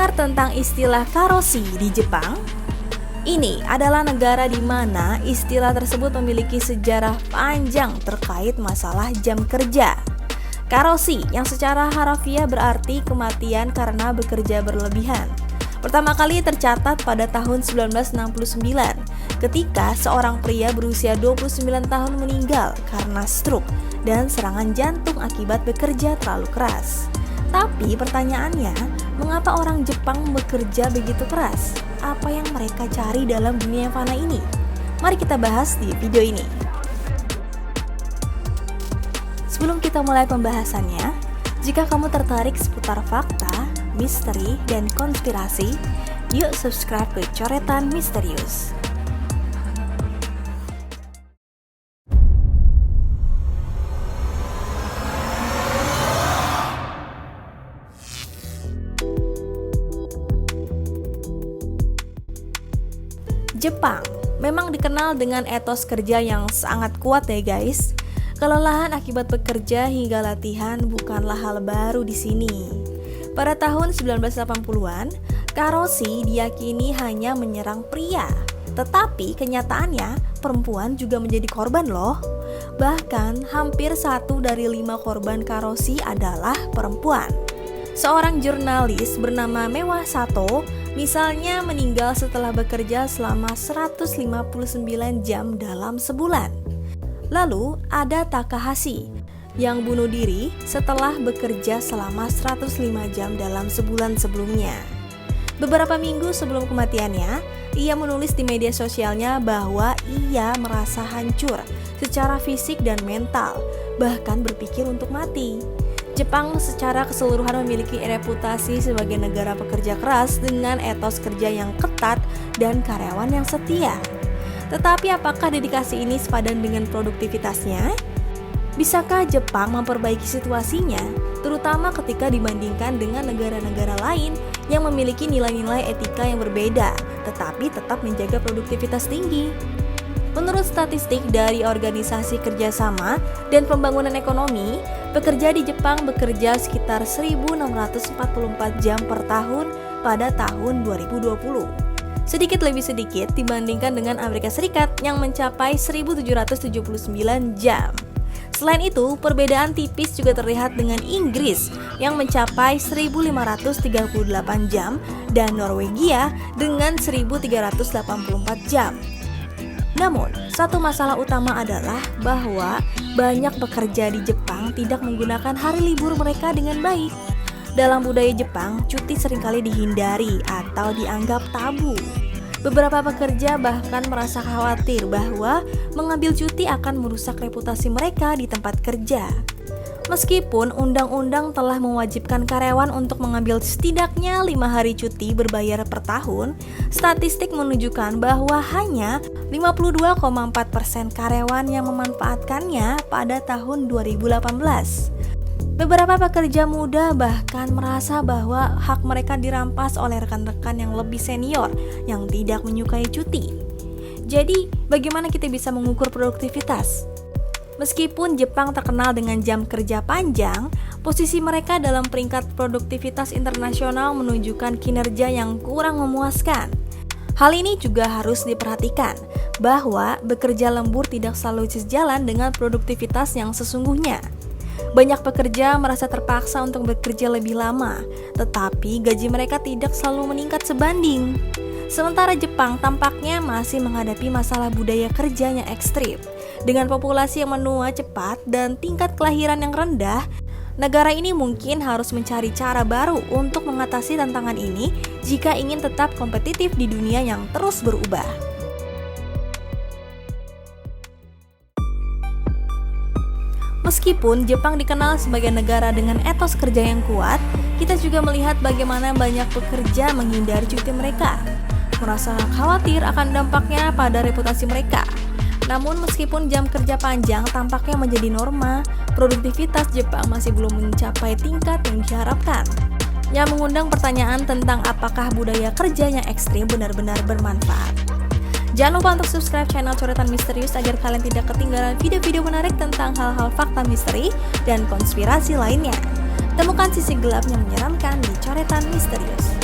dengar tentang istilah karoshi di Jepang? Ini adalah negara di mana istilah tersebut memiliki sejarah panjang terkait masalah jam kerja. Karoshi yang secara harafiah berarti kematian karena bekerja berlebihan. Pertama kali tercatat pada tahun 1969 ketika seorang pria berusia 29 tahun meninggal karena stroke dan serangan jantung akibat bekerja terlalu keras. Tapi pertanyaannya, mengapa orang Jepang bekerja begitu keras? Apa yang mereka cari dalam dunia yang fana ini? Mari kita bahas di video ini. Sebelum kita mulai pembahasannya, jika kamu tertarik seputar fakta, misteri, dan konspirasi, yuk subscribe ke Coretan Misterius. Jepang memang dikenal dengan etos kerja yang sangat kuat ya guys. Kelelahan akibat bekerja hingga latihan bukanlah hal baru di sini. Pada tahun 1980-an, karoshi diyakini hanya menyerang pria. Tetapi kenyataannya perempuan juga menjadi korban loh. Bahkan hampir 1 dari 5 korban karoshi adalah perempuan. Seorang jurnalis bernama Mewah Sato misalnya meninggal setelah bekerja selama 159 jam dalam sebulan. Lalu ada Takahashi yang bunuh diri setelah bekerja selama 105 jam dalam sebulan sebelumnya. Beberapa minggu sebelum kematiannya, ia menulis di media sosialnya bahwa ia merasa hancur secara fisik dan mental, bahkan berpikir untuk mati. Jepang secara keseluruhan memiliki reputasi sebagai negara pekerja keras dengan etos kerja yang ketat dan karyawan yang setia. Tetapi apakah dedikasi ini sepadan dengan produktivitasnya? Bisakah Jepang memperbaiki situasinya, terutama ketika dibandingkan dengan negara-negara lain yang memiliki nilai-nilai etika yang berbeda, tetapi tetap menjaga produktivitas tinggi? Menurut statistik dari Organisasi Kerjasama dan Pembangunan Ekonomi, pekerja di Jepang bekerja sekitar 1.644 jam per tahun pada tahun 2020. Sedikit lebih sedikit dibandingkan dengan Amerika Serikat yang mencapai 1.779 jam. Selain itu, perbedaan tipis juga terlihat dengan Inggris yang mencapai 1.538 jam dan Norwegia dengan 1.384 jam. Namun, satu masalah utama adalah bahwa banyak pekerja di Jepang tidak menggunakan hari libur mereka dengan baik. Dalam budaya Jepang, cuti seringkali dihindari atau dianggap tabu. Beberapa pekerja bahkan merasa khawatir bahwa mengambil cuti akan merusak reputasi mereka di tempat kerja. Meskipun undang-undang telah mewajibkan karyawan untuk mengambil setidaknya 5 hari cuti berbayar per tahun, statistik menunjukkan bahwa hanya 52,4% karyawan yang memanfaatkannya pada tahun 2018. Beberapa pekerja muda bahkan merasa bahwa hak mereka dirampas oleh rekan-rekan yang lebih senior yang tidak menyukai cuti. Jadi, bagaimana kita bisa mengukur produktivitas? Meskipun Jepang terkenal dengan jam kerja panjang, posisi mereka dalam peringkat produktivitas internasional menunjukkan kinerja yang kurang memuaskan. Hal ini juga harus diperhatikan, bahwa bekerja lembur tidak selalu sejalan dengan produktivitas yang sesungguhnya. Banyak pekerja merasa terpaksa untuk bekerja lebih lama, tetapi gaji mereka tidak selalu meningkat sebanding. Sementara Jepang tampaknya masih menghadapi masalah budaya kerja yang ekstrim. Dengan populasi yang menua cepat dan tingkat kelahiran yang rendah, negara ini mungkin harus mencari cara baru untuk mengatasi tantangan ini jika ingin tetap kompetitif di dunia yang terus berubah. Meskipun Jepang dikenal sebagai negara dengan etos kerja yang kuat, kita juga melihat bagaimana banyak pekerja menghindari cuti mereka, merasa khawatir akan dampaknya pada reputasi mereka. Namun meskipun jam kerja panjang tampaknya menjadi norma, produktivitas Jepang masih belum mencapai tingkat yang diharapkan. Yang mengundang pertanyaan tentang apakah budaya kerja yang ekstrim benar-benar bermanfaat. Jangan lupa untuk subscribe channel Coretan Misterius agar kalian tidak ketinggalan video-video menarik tentang hal-hal fakta misteri dan konspirasi lainnya. Temukan sisi gelap yang menyeramkan di Coretan Misterius.